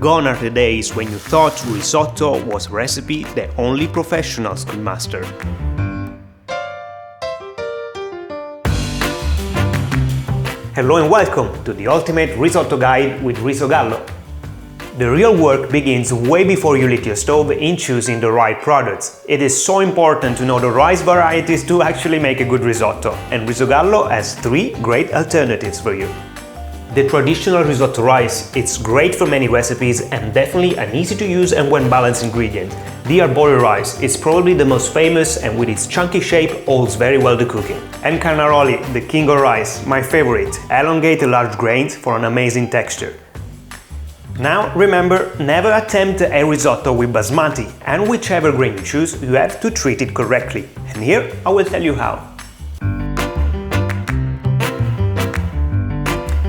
Gone are the days when you thought risotto was a recipe that only professionals could master. Hello and welcome to the ultimate risotto guide with Riso Gallo. The real work begins way before you lit your stove in choosing the right products. It is so important to know the rice varieties to actually make a good risotto, and Riso Gallo has 3 great alternatives for you. The traditional risotto rice, it's great for many recipes and definitely an easy to use and well-balanced ingredient. The arbore rice is probably the most famous and with its chunky shape holds very well to cooking. And carnaroli, the king of rice, my favorite, elongated large grains for an amazing texture. Now remember, never attempt a risotto with basmati, and whichever grain you choose, you have to treat it correctly. And here I will tell you how.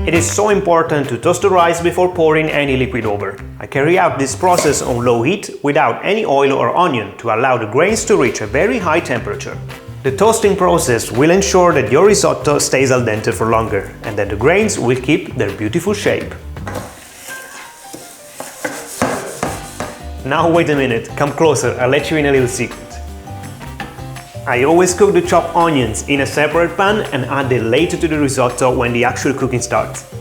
It is so important to toast the rice before pouring any liquid over. I carry out this process on low heat without any oil or onion to allow the grains to reach a very high temperature. The toasting process will ensure that your risotto stays al dente for longer and that the grains will keep their beautiful shape. Now wait a minute, come closer, I'll let you in a little secret. I always cook the chopped onions in a separate pan and add it later to the risotto when the actual cooking starts.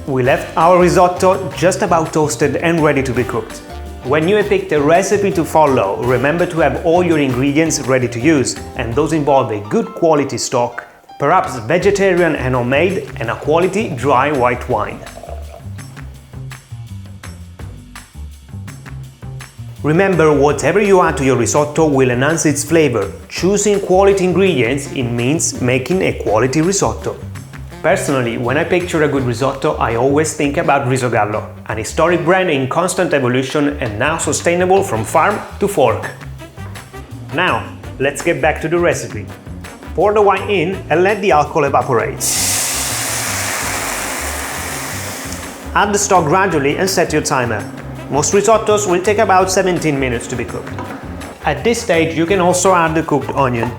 We left our risotto just about toasted and ready to be cooked. When you have picked a recipe to follow, remember to have all your ingredients ready to use, and those involve a good quality stock, perhaps vegetarian and homemade, and a quality dry white wine. Remember, whatever you add to your risotto will enhance its flavor. Choosing quality ingredients, it means making a quality risotto. Personally, when I picture a good risotto, I always think about Riso Gallo, an historic brand in constant evolution and now sustainable from farm to fork. Now, let's get back to the recipe. Pour the wine in and let the alcohol evaporate. Add the stock gradually and set your timer. Most risottos will take about 17 minutes to be cooked. At this stage you can also add the cooked onion.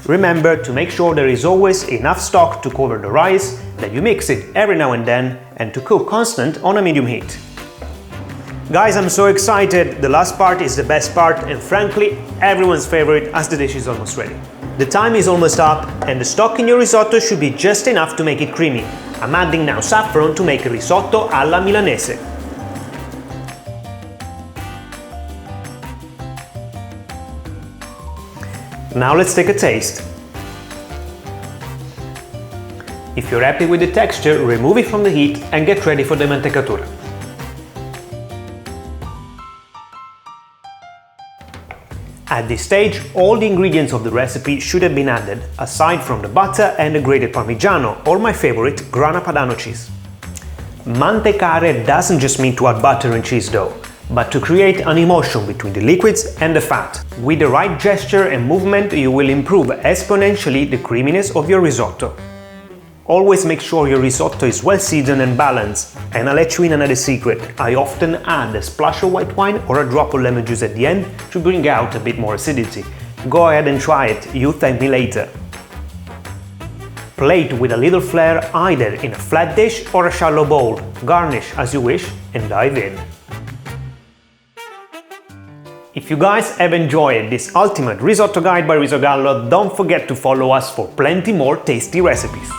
Remember to make sure there is always enough stock to cover the rice, that you mix it every now and then, and to cook constant on a medium heat. Guys, I'm so excited! The last part is the best part and frankly everyone's favorite as the dish is almost ready. The time is almost up and the stock in your risotto should be just enough to make it creamy. I'm adding now saffron to make a risotto alla milanese. Now let's take a taste. If you're happy with the texture, remove it from the heat and get ready for the mantecatura. At this stage, all the ingredients of the recipe should have been added, aside from the butter and the grated Parmigiano, or my favorite, Grana Padano cheese. Mantecare doesn't just mean to add butter and cheese though, but to create an emotion between the liquids and the fat. With the right gesture and movement, you will improve exponentially the creaminess of your risotto. Always make sure your risotto is well seasoned and balanced, and I'll let you in another secret. I often add a splash of white wine or a drop of lemon juice at the end to bring out a bit more acidity. Go ahead and try it, you thank me later. Plate with a little flair either in a flat dish or a shallow bowl. Garnish as you wish and dive in. If you guys have enjoyed this ultimate risotto guide by Riso Gallo, don't forget to follow us for plenty more tasty recipes.